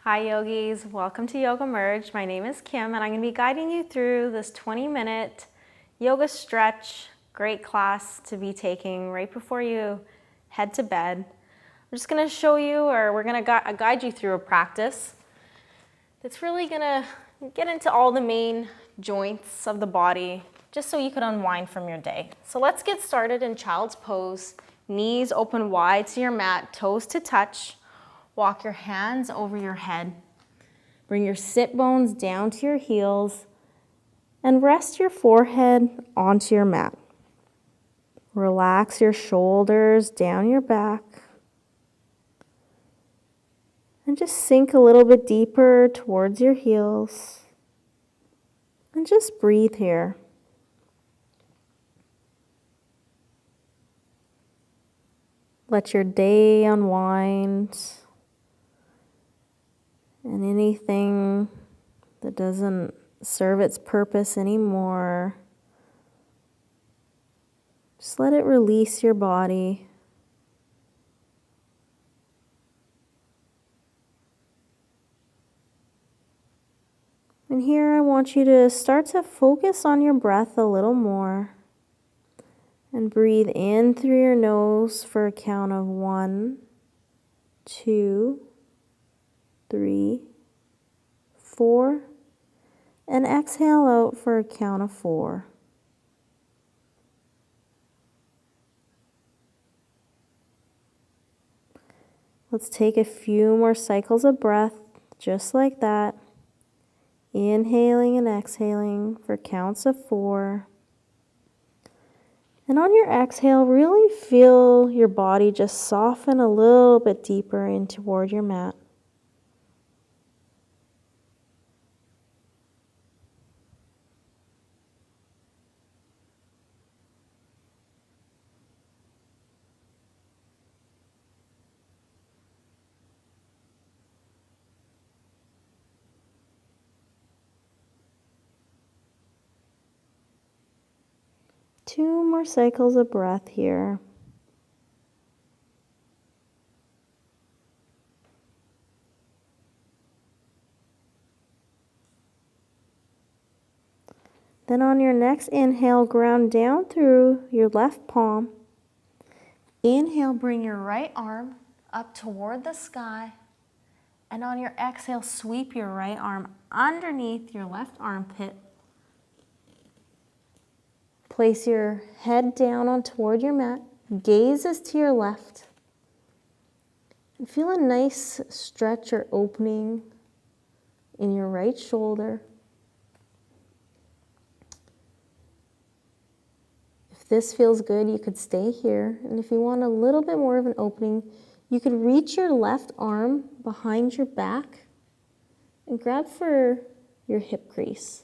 Hi yogis, welcome to Yoga Merge. My name is Kim and I'm going to be guiding you through this 20-minute yoga stretch, great class to be taking right before you head to bed. I'm just going to show you, or we're going to guide you through a practice that's really going to get into all the main joints of the body just so you can unwind from your day. So let's get started in child's pose. Knees open wide to your mat, toes to touch. Walk your hands over your head. Bring your sit bones down to your heels and rest your forehead onto your mat. Relax your shoulders down your back and just sink a little bit deeper towards your heels and just breathe here. Let your day unwind. And anything that doesn't serve its purpose anymore, just let it release your body. And here I want you to start to focus on your breath a little more. And breathe in through your nose for a count of 1, 2, 3, 4, and exhale out for a count of 4. Let's take a few more cycles of breath, just like that. Inhaling and exhaling for counts of 4. And on your exhale, really feel your body just soften a little bit deeper in toward your mat. Two more cycles of breath here. Then on your next inhale, ground down through your left palm. Inhale, bring your right arm up toward the sky. And on your exhale, sweep your right arm underneath your left armpit. Place your head down on toward your mat. Gaze is to your left. And feel a nice stretch or opening in your right shoulder. If this feels good, you could stay here. And if you want a little bit more of an opening, you could reach your left arm behind your back and grab for your hip crease.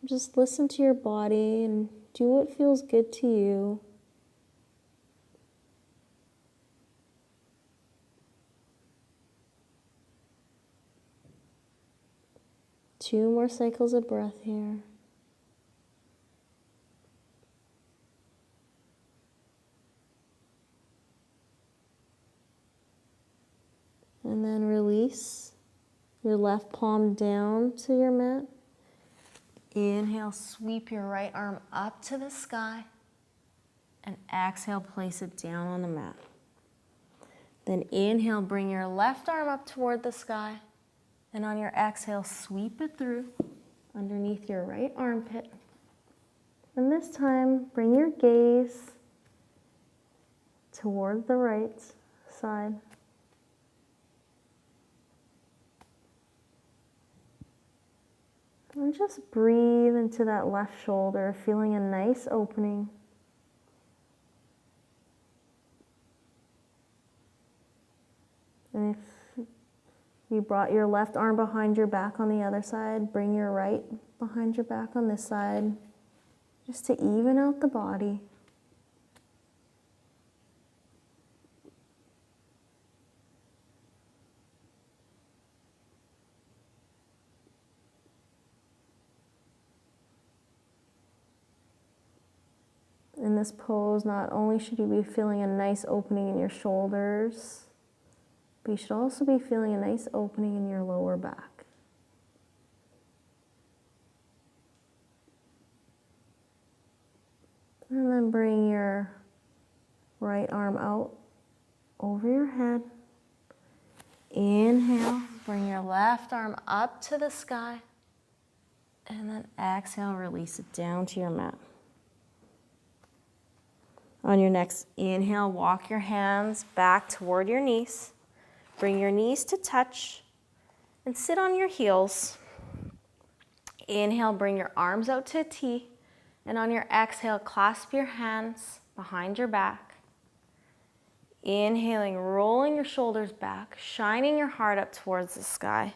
Just listen to your body and do what feels good to you. Two more cycles of breath here. And then release your left palm down to your mat. Inhale, sweep your right arm up to the sky. And exhale, place it down on the mat. Then inhale, bring your left arm up toward the sky. And on your exhale, sweep it through underneath your right armpit. And this time, bring your gaze toward the right side. And just breathe into that left shoulder, feeling a nice opening. And if you brought your left arm behind your back on the other side, bring your right behind your back on this side, just to even out the body. this pose, not only should you be feeling a nice opening in your shoulders, but you should also be feeling a nice opening in your lower back. And then bring your right arm out over your head. Inhale, bring your left arm up to the sky. And then exhale, release it down to your mat. On your next inhale, walk your hands back toward your knees. Bring your knees to touch and sit on your heels. Inhale, bring your arms out to a T. And on your exhale, clasp your hands behind your back. Inhaling, rolling your shoulders back, shining your heart up towards the sky.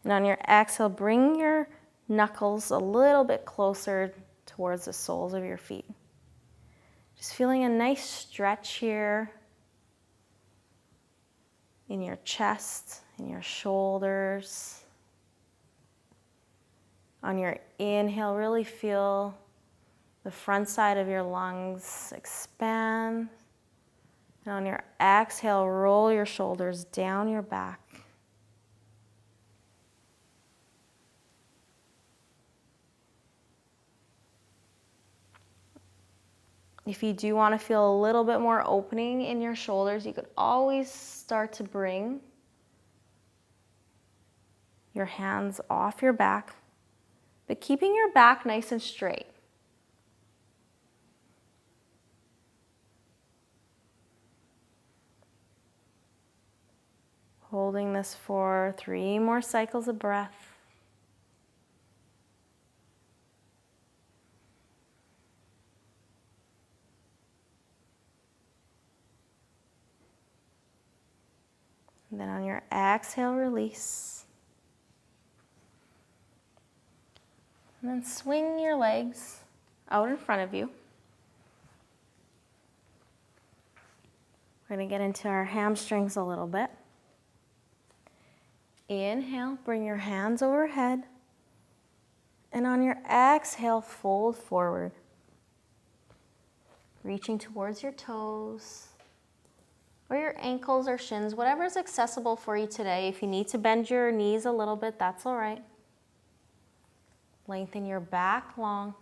And on your exhale, bring your knuckles a little bit closer towards the soles of your feet. Just feeling a nice stretch here in your chest, in your shoulders. On your inhale, really feel the front side of your lungs expand. And on your exhale, roll your shoulders down your back. If you do want to feel a little bit more opening in your shoulders, you could always start to bring your hands off your back, but keeping your back nice and straight. Holding this for 3 more cycles of breath. And then on your exhale, release. And then swing your legs out in front of you. We're going to get into our hamstrings a little bit. Inhale, bring your hands overhead. And on your exhale, fold forward. Reaching towards your toes or your ankles or shins, whatever is accessible for you today. If you need to bend your knees a little bit, that's all right. Lengthen your back long.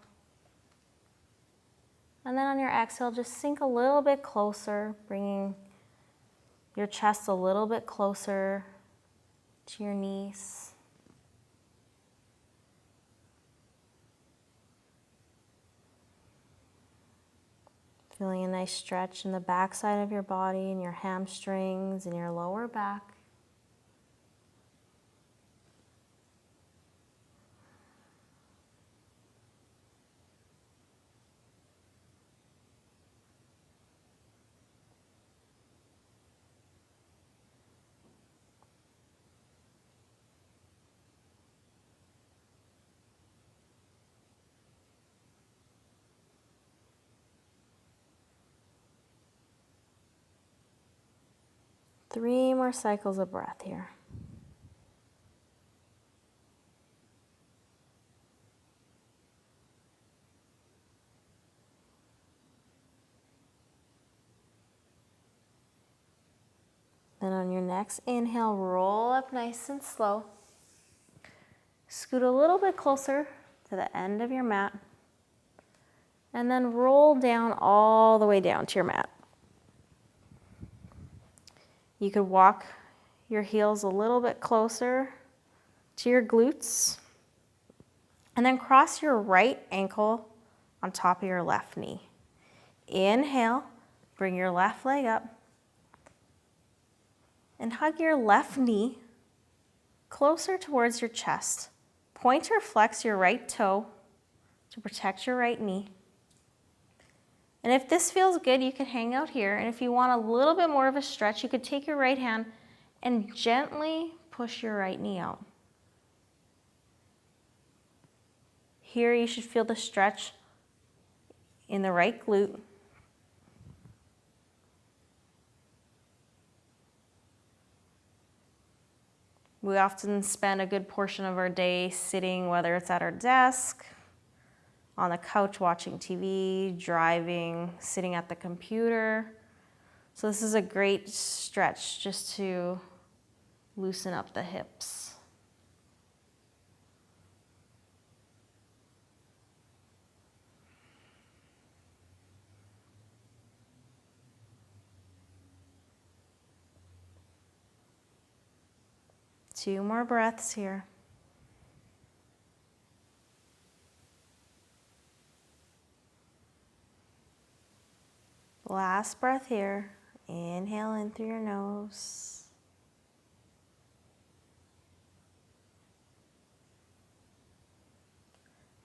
And then on your exhale, just sink a little bit closer, bringing your chest a little bit closer to your knees. Feeling a nice stretch in the back side of your body and your hamstrings and your lower back. Three more cycles of breath here. Then on your next inhale, roll up nice and slow. Scoot a little bit closer to the end of your mat. And then roll down all the way down to your mat. You could walk your heels a little bit closer to your glutes. And then cross your right ankle on top of your left knee. Inhale, bring your left leg up. And hug your left knee closer towards your chest. Point or flex your right toe to protect your right knee. And if this feels good, you can hang out here. And if you want a little bit more of a stretch, you could take your right hand and gently push your right knee out. Here you should feel the stretch in the right glute. We often spend a good portion of our day sitting, whether it's at our desk on the couch watching TV, driving, sitting at the computer. So this is a great stretch just to loosen up the hips. Two more breaths here. Last breath here. Inhale in through your nose.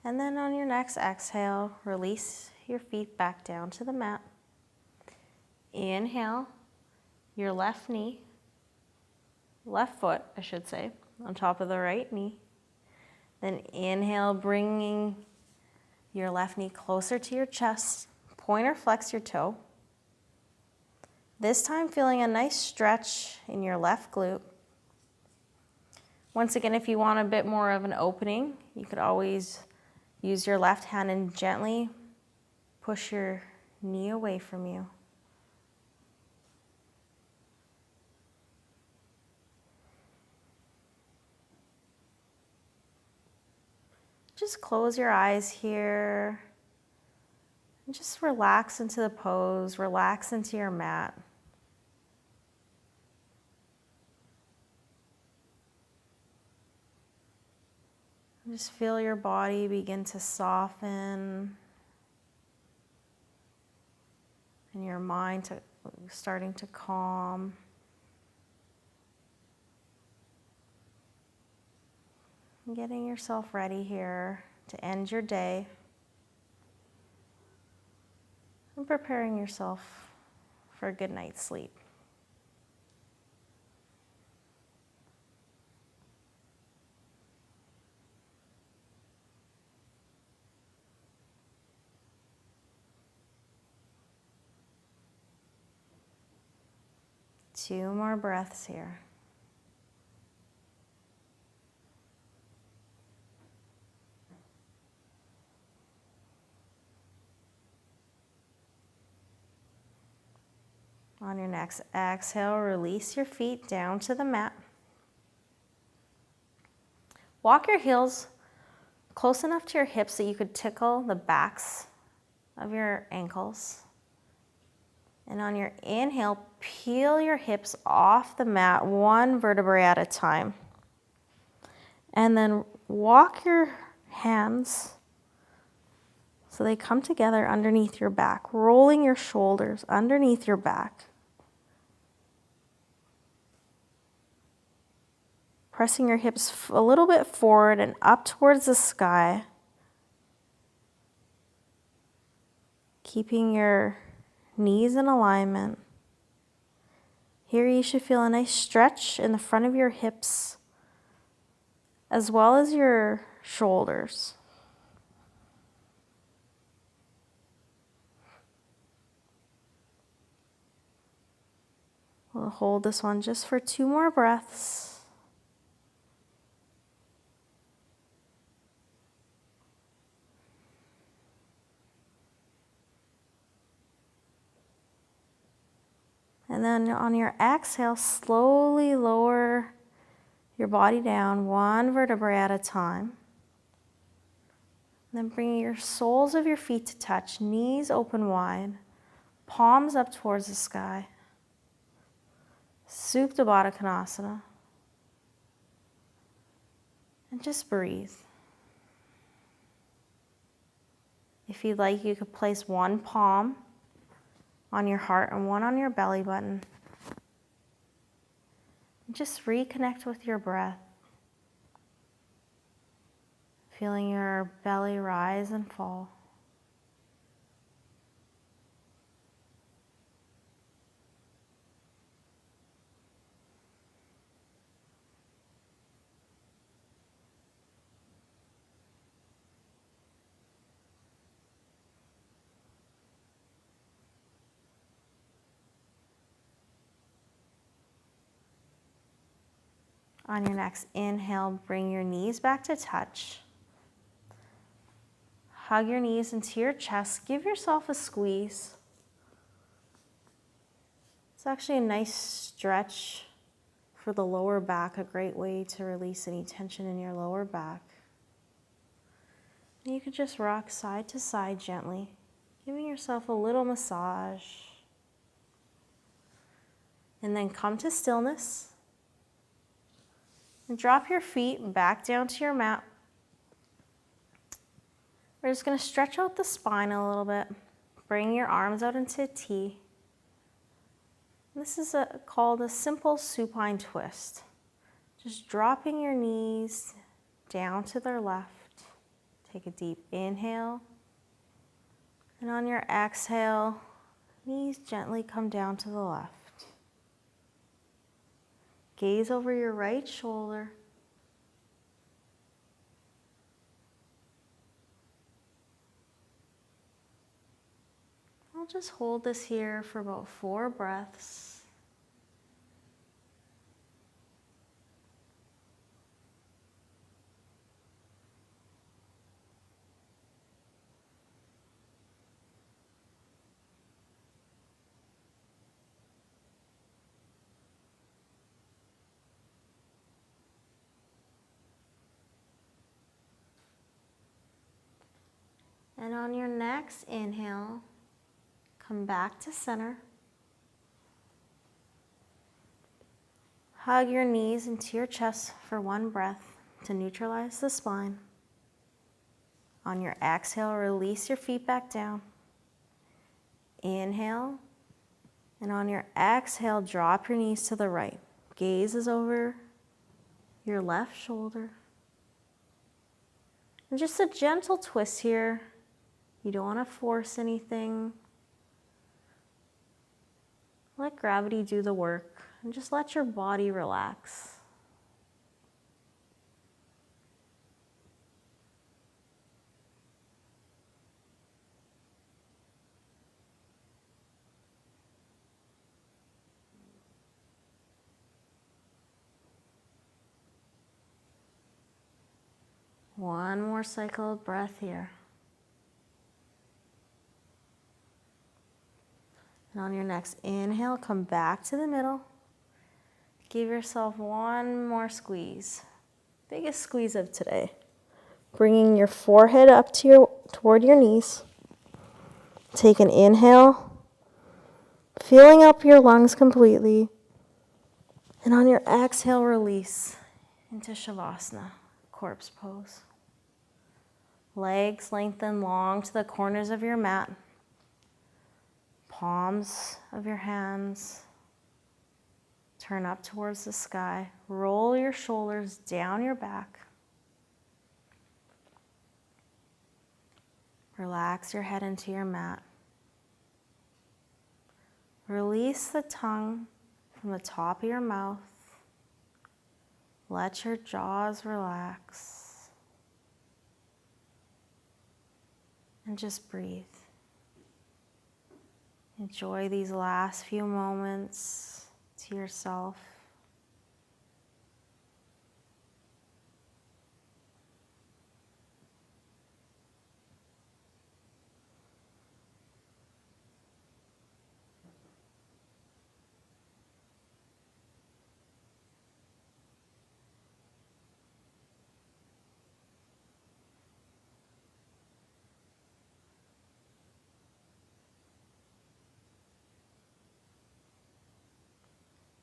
And then on your next exhale, release your feet back down to the mat. Inhale, your left foot, I should say, on top of the right knee. Then inhale, bringing your left knee closer to your chest. Point or flex your toe. This time feeling a nice stretch in your left glute. Once again, if you want a bit more of an opening, you could always use your left hand and gently push your knee away from you. Just close your eyes here and just relax into the pose, relax into your mat. Just feel your body begin to soften and your mind starting to calm. Getting yourself ready here to end your day and preparing yourself for a good night's sleep. Two more breaths here. On your next exhale, release your feet down to the mat. Walk your heels close enough to your hips that you could tickle the backs of your ankles. And on your inhale, peel your hips off the mat, one vertebrae at a time. And then walk your hands so they come together underneath your back, rolling your shoulders underneath your back. Pressing your hips a little bit forward and up towards the sky. Keeping your knees in alignment. Here you should feel a nice stretch in the front of your hips as well as your shoulders. We'll hold this one just for two more breaths. And then on your exhale, slowly lower your body down one vertebrae at a time. And then bring your soles of your feet to touch, knees open wide, palms up towards the sky. Uttanasana. And just breathe. If you'd like, you could place one palm on your heart and one on your belly button. Just reconnect with your breath. Feeling your belly rise and fall. On your next inhale, bring your knees back to touch. Hug your knees into your chest. Give yourself a squeeze. It's actually a nice stretch for the lower back, a great way to release any tension in your lower back. And you could just rock side to side gently, giving yourself a little massage. And then come to stillness. And drop your feet back down to your mat. We're just going to stretch out the spine a little bit. Bring your arms out into a T. This is called a simple supine twist. Just dropping your knees down to their left. Take a deep inhale. And on your exhale, knees gently come down to the left. Gaze over your right shoulder. I'll just hold this here for about 4 breaths. And on your next inhale, come back to center. Hug your knees into your chest for 1 breath to neutralize the spine. On your exhale, release your feet back down. Inhale. And on your exhale, drop your knees to the right. Gaze is over your left shoulder. And just a gentle twist here. You don't want to force anything. Let gravity do the work and just let your body relax. One more cycle of breath here. And on your next inhale, come back to the middle. Give yourself 1 more squeeze. Biggest squeeze of today. Bringing your forehead up to toward your knees. Take an inhale, filling up your lungs completely. And on your exhale, release into Savasana, corpse pose. Legs lengthen long to the corners of your mat. Palms of your hands turn up towards the sky. Roll your shoulders down your back. Relax your head into your mat. Release the tongue from the top of your mouth. Let your jaws relax. And just breathe. Enjoy these last few moments to yourself.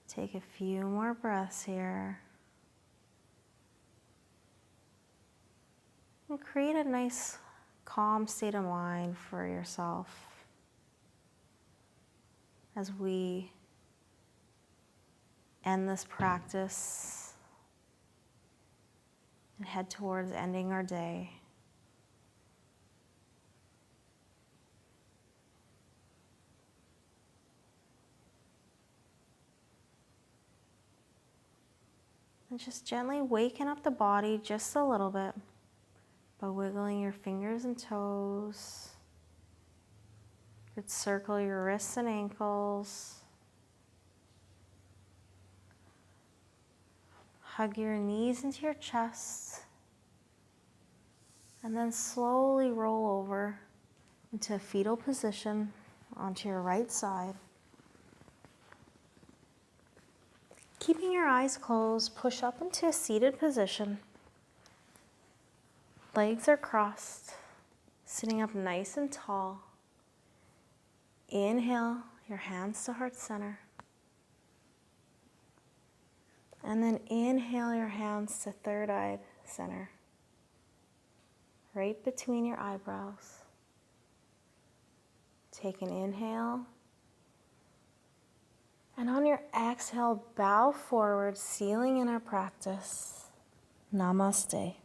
Take a few more breaths here. And create a nice, calm state of mind for yourself as we end this practice and head towards ending our day. And just gently waken up the body just a little bit by wiggling your fingers and toes. You could circle your wrists and ankles. Hug your knees into your chest. And then slowly roll over into a fetal position onto your right side. Keeping your eyes closed, push up into a seated position. Legs are crossed, sitting up nice and tall. Inhale, your hands to heart center. And then inhale your hands to third eye center, right between your eyebrows. Take an inhale. And on your exhale, bow forward, sealing in our practice. Namaste.